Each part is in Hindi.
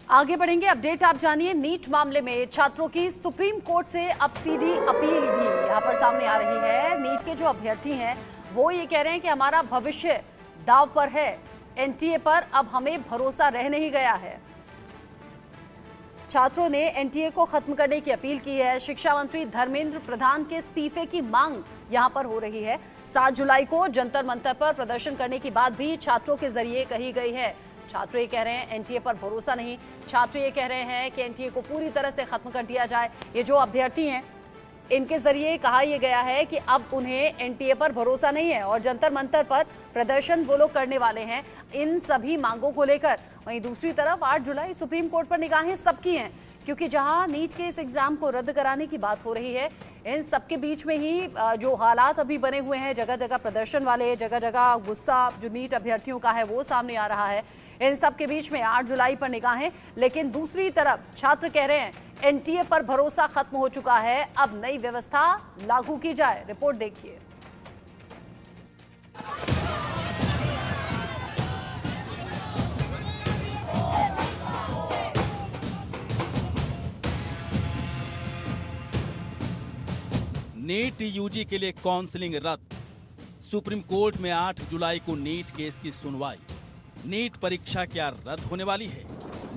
आगे बढ़ेंगे। अपडेट आप जानिए। नीट मामले में छात्रों की सुप्रीम कोर्ट से अब सीधी अपील भी यहां पर सामने आ रही है। नीट के जो अभ्यर्थी हैं वो ये कह रहे हैं कि हमारा भविष्य दांव पर है, एनटीए पर अब हमें भरोसा रह नहीं गया है। छात्रों ने एनटीए को खत्म करने की अपील की है। शिक्षा मंत्री धर्मेंद्र प्रधान के इस्तीफे की मांग यहां पर हो रही है। 7 जुलाई को जंतर मंतर पर प्रदर्शन करने की बात भी छात्रों के जरिए कही गई है। छात्र ये कह रहे हैं एनटीए पर भरोसा नहीं। छात्र ये कह रहे हैं कि एनटीए को पूरी तरह से खत्म कर दिया जाए। ये जो अभ्यर्थी हैं इनके जरिए कहा यह गया है कि अब उन्हें एनटीए पर भरोसा नहीं है और जंतर मंतर पर प्रदर्शन वो लोग करने वाले हैं इन सभी मांगों को लेकर। वहीं दूसरी तरफ 8 जुलाई सुप्रीम कोर्ट पर निगाहें सबकी हैं, क्योंकि जहां नीट के इस एग्जाम को रद्द कराने की बात हो रही है, इन सबके बीच में ही जो हालात अभी बने हुए हैं, जगह जगह प्रदर्शन वाले, जगह जगह गुस्सा जो नीट अभ्यर्थियों का है वो सामने आ रहा है। इन सब के बीच में 8 जुलाई पर निगाहें, लेकिन दूसरी तरफ छात्र कह रहे हैं एनटीए पर भरोसा खत्म हो चुका है, अब नई व्यवस्था लागू की जाए। रिपोर्ट देखिए। नीट यूजी के लिए काउंसलिंग रद्द। सुप्रीम कोर्ट में 8 जुलाई को नीट केस की सुनवाई। नीट परीक्षा क्या रद्द होने वाली है?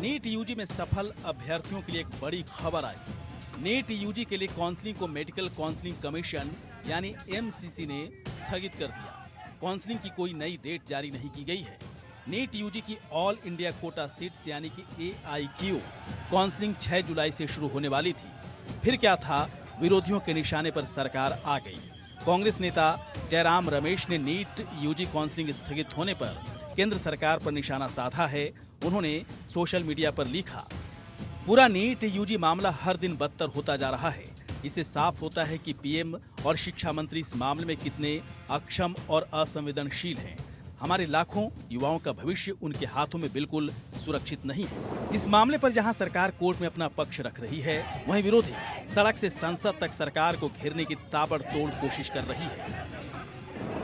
नीट यूजी में सफल अभ्यर्थियों के लिए एक बड़ी खबर आई। नीट यूजी के लिए काउंसलिंग को मेडिकल काउंसलिंग कमीशन यानी एमसीसी ने स्थगित कर दिया। काउंसलिंग की कोई नई डेट जारी नहीं की गई है। नीट यूजी की ऑल इंडिया कोटा सीट्स यानी कि AIQ काउंसलिंग 6 जुलाई से शुरू होने वाली थी। फिर क्या था? विरोधियों के निशाने पर सरकार आ गई। कांग्रेस नेता जयराम रमेश ने नीट यूजी काउंसलिंग स्थगित होने पर केंद्र सरकार पर निशाना साधा है। उन्होंने सोशल मीडिया पर लिखा, पूरा नीट यूजी मामला हर दिन बदतर होता जा रहा है। इससे साफ होता है कि पीएम और शिक्षा मंत्री इस मामले में कितने अक्षम और असंवेदनशील हैं। हमारे लाखों युवाओं का भविष्य उनके हाथों में बिल्कुल सुरक्षित नहीं है। इस मामले पर जहां सरकार कोर्ट में अपना पक्ष रख रही है, वहीं विरोधी सड़क से संसद तक सरकार को घेरने की ताबड़तोड़ कोशिश कर रही है।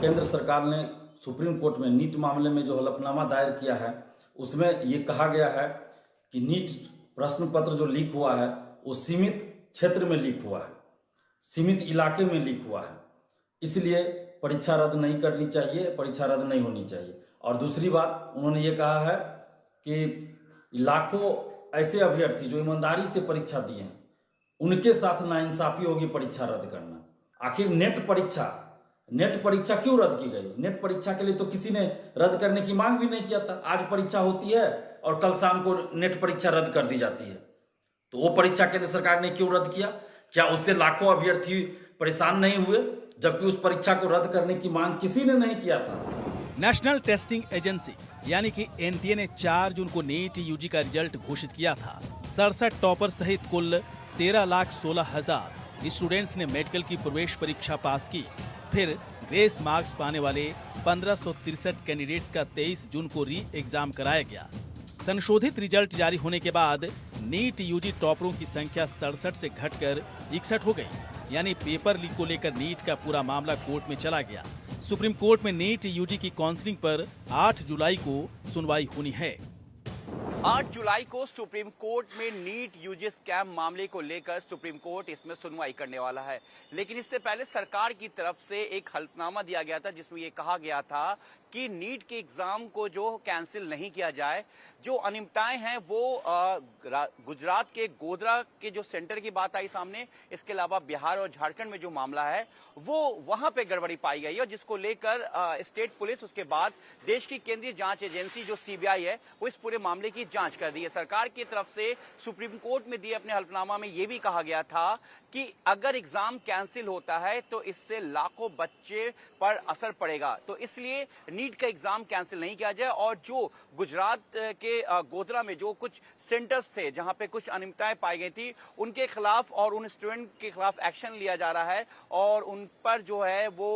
केंद्र सरकार ने सुप्रीम कोर्ट में नीट मामले में जो हलफनामा दायर किया है, उसमें ये कहा गया है कि नीट प्रश्न पत्र जो लीक हुआ है वो सीमित क्षेत्र में लीक हुआ है, सीमित इलाके में लीक हुआ है, इसलिए परीक्षा रद्द नहीं करनी चाहिए, परीक्षा रद्द नहीं होनी चाहिए। और दूसरी बात उन्होंने ये कहा है कि लाखों ऐसे अभ्यर्थी जो ईमानदारी से परीक्षा दिए हैं उनके साथ नाइंसाफी होगी परीक्षा रद्द करना। आखिर नेट परीक्षा क्यों रद्द की गई? नेट परीक्षा के लिए तो किसी ने रद्द करने की मांग भी नहीं किया था। आज परीक्षा होती है और कल शाम को नेट परीक्षा रद्द कर दी जाती है, तो वो परीक्षा केंद्र सरकार ने क्यों रद्द किया? क्या उससे लाखों अभ्यर्थी परेशान नहीं हुए, जबकि उस परीक्षा को रद्द करने की मांग किसी ने नहीं किया था? नेशनल टेस्टिंग एजेंसी यानी कि एनटीए ने 4 जून को नीट यूजी का रिजल्ट घोषित किया था। 67 टॉपर सहित कुल 13,16,000 स्टूडेंट्स ने मेडिकल की प्रवेश परीक्षा पास की। फिर ग्रेस मार्क्स पाने वाले 1563 कैंडिडेट्स का 23 जून को री एग्जाम कराया गया। संशोधित रिजल्ट जारी होने के बाद नीट यूजी टॉपरों की संख्या 67 से घटकर 61 हो गई, यानी पेपर लीक को लेकर नीट का पूरा मामला कोर्ट में चला गया। सुप्रीम कोर्ट में नीट यूजी की काउंसलिंग पर 8 जुलाई को सुनवाई होनी है। 8 जुलाई को सुप्रीम कोर्ट में नीट यूजी स्कैम मामले को लेकर सुप्रीम कोर्ट इसमें सुनवाई करने वाला है। लेकिन इससे पहले सरकार की तरफ से एक हलफनामा दिया गया था जिसमें यह कहा गया था कि नीट के एग्जाम को जो कैंसिल नहीं किया जाए। जो अनियमितताएं हैं वो गुजरात के गोधरा के जो सेंटर की बात आई सामने, इसके अलावा बिहार और झारखंड में जो मामला है वो वहां पे गड़बड़ी पाई गई है, और जिसको लेकर स्टेट पुलिस, उसके बाद देश की केंद्रीय जांच एजेंसी जो CBI है वो इस पूरे मामले की जांच कर रही है। सरकार की तरफ से सुप्रीम कोर्ट में दिए अपने हलफनामा में यह भी कहा गया था कि अगर एग्जाम कैंसिल होता है तो इससे लाखों बच्चे पर असर पड़ेगा, तो इसलिए नीट का एग्जाम कैंसिल नहीं किया जाए। और जो गुजरात के गोधरा में जो कुछ सेंटर्स थे जहां पे कुछ अनियमितताएं पाई गई थी, उनके खिलाफ और उन स्टूडेंट के खिलाफ एक्शन लिया जा रहा है और उन पर जो है वो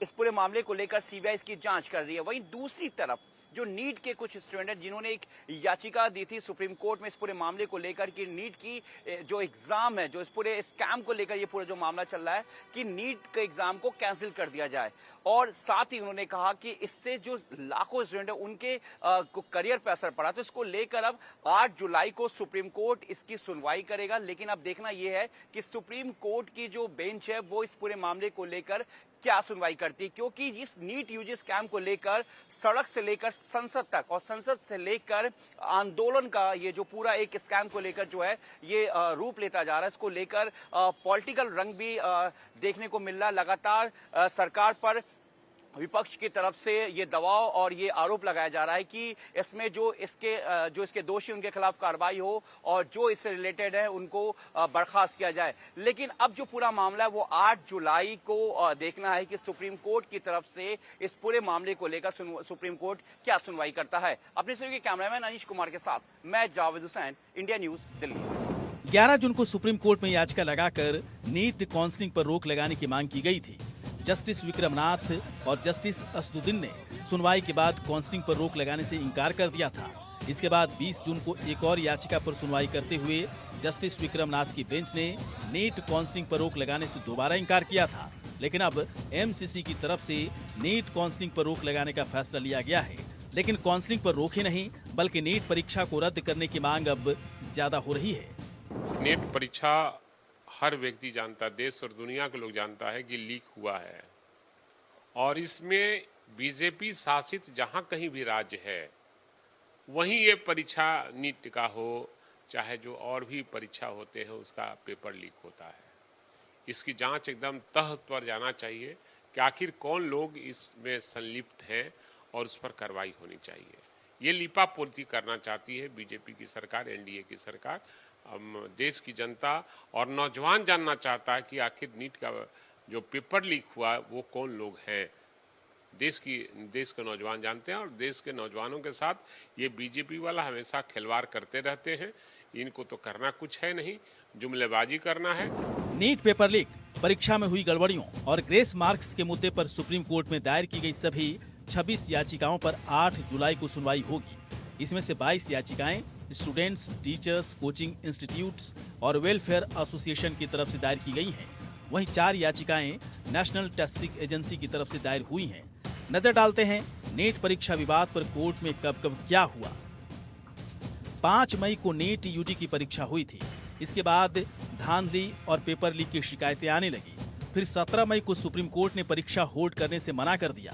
इस पूरे मामले को लेकर CBI इसकी जांच कर रही है। वहीं दूसरी तरफ जो नीट के कुछ स्टूडेंट हैं जिन्होंने एक याचिका दी थी सुप्रीम कोर्ट में इस पूरे मामले को लेकर कि नीट की जो एग्जाम है, जो इस पूरे स्कैम को लेकर ये पूरा जो मामला चल रहा है कि नीट के एग्जाम को कैंसिल कर दिया जाए। और साथ ही उन्होंने कहा कि इससे जो लाखों स्टूडेंट है उनके करियर पर असर पड़ा, तो इसको लेकर अब 8 जुलाई को सुप्रीम कोर्ट इसकी सुनवाई करेगा। लेकिन अब देखना यह है कि सुप्रीम कोर्ट की जो बेंच है वो इस पूरे मामले को लेकर क्या सुनवाई करती है, क्योंकि इस नीट यूजी स्कैम को लेकर सड़क से लेकर संसद तक और संसद से लेकर आंदोलन का ये जो पूरा एक स्कैम को लेकर जो है ये रूप लेता जा रहा है। इसको लेकर पॉलिटिकल रंग भी देखने को मिल रहा है। लगातार सरकार पर विपक्ष की तरफ से ये दबाव और ये आरोप लगाया जा रहा है कि इसमें जो इसके दोषी उनके खिलाफ कार्रवाई हो और जो इससे रिलेटेड है उनको बर्खास्त किया जाए। लेकिन अब जो पूरा मामला है वो 8 जुलाई को देखना है कि सुप्रीम कोर्ट की तरफ से इस पूरे मामले को लेकर सुप्रीम कोर्ट क्या सुनवाई करता है। अपने सहयोगी के कैमरामैन अनीश कुमार के साथ मैं जावेद हुसैन, इंडिया न्यूज, दिल्ली। 11 जून को सुप्रीम कोर्ट में याचिका लगाकर नीट काउंसलिंग पर रोक लगाने की मांग की गई थी। जस्टिस विक्रमनाथ और जस्टिस असदुद्दीन ने सुनवाई के बाद काउंसलिंग पर रोक लगाने से इनकार कर दिया था। इसके बाद 20 जून को एक और याचिका पर सुनवाई करते हुए जस्टिस विक्रमनाथ की बेंच ने नीट काउंसलिंग पर रोक लगाने से दोबारा इनकार किया था। लेकिन अब एमसीसी की तरफ से नीट काउंसलिंग पर रोक लगाने का फैसला लिया गया है। लेकिन काउंसलिंग पर रोक ही नहीं बल्कि नीट परीक्षा को रद्द करने की मांग अब ज्यादा हो रही है। नीट परीक्षा हर व्यक्ति जानता है, देश और दुनिया के लोग जानता है कि लीक हुआ है और इसमें बीजेपी शासित जहां कहीं भी राज्य है वहीं ये परीक्षा नीट का हो चाहे जो और भी परीक्षा होते हैं उसका पेपर लीक होता है। इसकी जांच एकदम तह पर जाना चाहिए कि आखिर कौन लोग इसमें संलिप्त हैं और उस पर कार्रवाई होनी चाहिए। ये लीपापोती करना चाहती है बीजेपी की सरकार, एनडीए की सरकार। देश की जनता और नौजवान जानना चाहता है कि आखिर नीट का जो पेपर लीक हुआ वो कौन लोग हैं। देश के नौजवान जानते हैं और देश के नौजवानों के साथ ये बीजेपी वाला हमेशा खिलवाड़ करते रहते हैं। इनको तो करना कुछ है नहीं, जुमलेबाजी करना है। नीट पेपर लीक, परीक्षा में हुई गड़बड़ियों और ग्रेस मार्क्स के मुद्दे पर सुप्रीम कोर्ट में दायर की गई सभी 26 याचिकाओं पर 8 जुलाई को सुनवाई होगी। इसमें से 22 याचिकाएं स्टूडेंट्स, टीचर्स, कोचिंग इंस्टीट्यूट्स और वेलफेयर एसोसिएशन की तरफ से दायर की गई हैं। वहीं 4 याचिकाएं नेशनल टेस्टिंग एजेंसी की तरफ से दायर हुई हैं। नजर डालते हैं नीट परीक्षा विवाद पर कोर्ट में कब कब क्या हुआ। 5 मई को नीट यूजी की परीक्षा हुई थी। इसके बाद धांधली और पेपर लीक की शिकायतें आने लगी। फिर 17 मई को सुप्रीम कोर्ट ने परीक्षा होल्ड करने से मना कर दिया।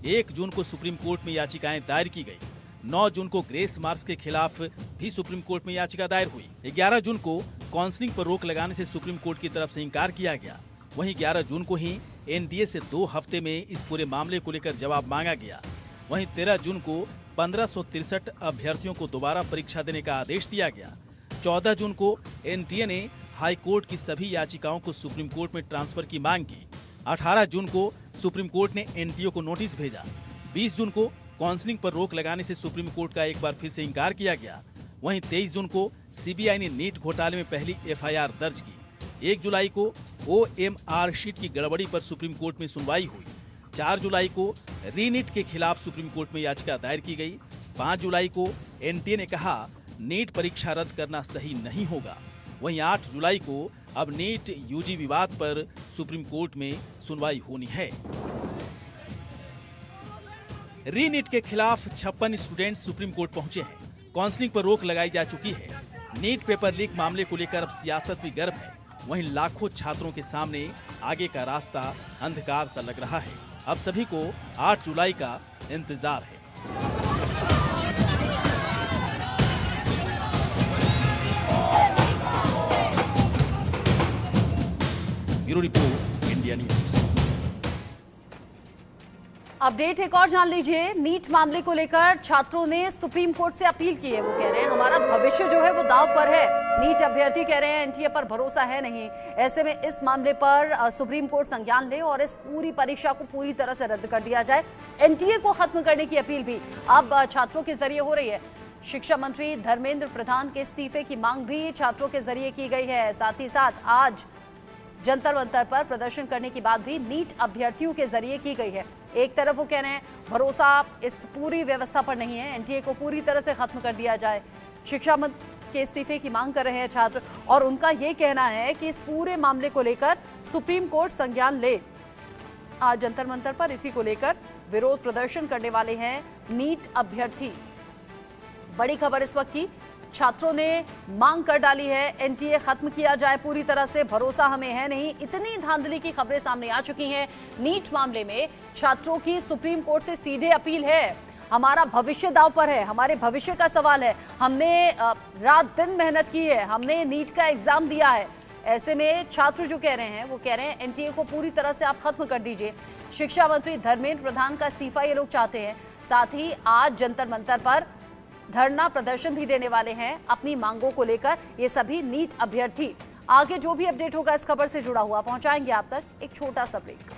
1 जून को सुप्रीम कोर्ट में याचिकाएं दायर की गई। 9 जून को ग्रेस मार्क्स के खिलाफ भी सुप्रीम कोर्ट में याचिका दायर हुई। 11 जून को काउंसलिंग पर रोक लगाने से सुप्रीम कोर्ट की तरफ से इनकार किया गया। वहीं 11 जून को ही एनडीए से 2 हफ्ते में इस पूरे मामले को लेकर जवाब मांगा गया। वहीं 13 जून को 1563 अभ्यर्थियों को दोबारा परीक्षा देने का आदेश दिया गया। 14 जून को एनटीए ने हाई कोर्ट की सभी याचिकाओं को सुप्रीम कोर्ट में ट्रांसफर की मांग की। 18 जून को सुप्रीम कोर्ट ने एनटीए को नोटिस भेजा। 20 जून को काउंसलिंग पर रोक लगाने से सुप्रीम कोर्ट का एक बार फिर से इनकार किया गया। वहीं 23 जून को सीबीआई ने नीट घोटाले में पहली एफआईआर दर्ज की। 1 जुलाई को ओएमआर शीट की गड़बड़ी पर सुप्रीम कोर्ट में सुनवाई हुई। 4 जुलाई को रीनीट के खिलाफ सुप्रीम कोर्ट में याचिका दायर की गई। 5 जुलाई को एनटीए ने कहा नीट परीक्षा रद्द करना सही नहीं होगा। वहीं 8 जुलाई को अब नीट यूजी विवाद पर सुप्रीम कोर्ट में सुनवाई होनी है। रीनीट के खिलाफ 56 स्टूडेंट सुप्रीम कोर्ट पहुंचे हैं। काउंसलिंग पर रोक लगाई जा चुकी है। नीट पेपर लीक मामले को लेकर अब सियासत भी गर्म है। वहीं लाखों छात्रों के सामने आगे का रास्ता अंधकार सा लग रहा है। अब सभी को 8 जुलाई का इंतजार है। Bureau report, India news. Update एक और जान लीजिए। नीट मामले को लेकर छात्रों ने सुप्रीम कोर्ट से अपील की है। वो कह रहे हैं हमारा भविष्य जो है वो दांव पर है। नीट अभ्यर्थी कह रहे हैं एनटीए पर भरोसा है नहीं। ऐसे में इस मामले पर सुप्रीम कोर्ट संज्ञान ले और इस पूरी परीक्षा को पूरी तरह से रद्द कर दिया जाए। एनटीए को खत्म करने की अपील भी अब छात्रों के जरिए हो रही है। शिक्षा मंत्री धर्मेंद्र प्रधान के इस्तीफे की मांग भी छात्रों के जरिए की गई है। साथ ही साथ आज जंतर मंतर पर प्रदर्शन करने की बात भी नीट अभ्यर्थियों के जरिए की गई है। एक तरफ वो कह रहे हैं भरोसा इस पूरी व्यवस्था पर नहीं है, एनटीए को पूरी तरह से खत्म कर दिया जाए। शिक्षा मंत्री के इस्तीफे की मांग कर रहे हैं छात्र और उनका ये कहना है कि इस पूरे मामले को लेकर सुप्रीम कोर्ट संज्ञान ले। आज जंतर मंतर पर इसी को लेकर विरोध प्रदर्शन करने वाले हैं नीट अभ्यर्थी। बड़ी खबर इस वक्त की, छात्रों ने मांग कर डाली है एनटीए खत्म किया जाए पूरी तरह से, भरोसा हमें है नहीं। इतनी धांधली की खबरें सामने आ चुकी हैं नीट मामले में। छात्रों की सुप्रीम कोर्ट से सीधे अपील है, हमारा भविष्य दांव पर है, हमारे भविष्य का सवाल है, हमने रात दिन मेहनत की है, हमने नीट का एग्जाम दिया है। ऐसे में छात्र जो कह रहे हैं वो कह रहे हैं एनटीए को पूरी तरह से आप खत्म कर दीजिए। शिक्षा मंत्री धर्मेंद्र प्रधान का इस्तीफा ये लोग चाहते हैं। साथ ही आज जंतर मंतर पर धरना प्रदर्शन भी देने वाले हैं अपनी मांगों को लेकर ये सभी नीट अभ्यर्थी। आगे जो भी अपडेट होगा इस खबर से जुड़ा हुआ पहुंचाएंगे आप तक। एक छोटा सा ब्रेक।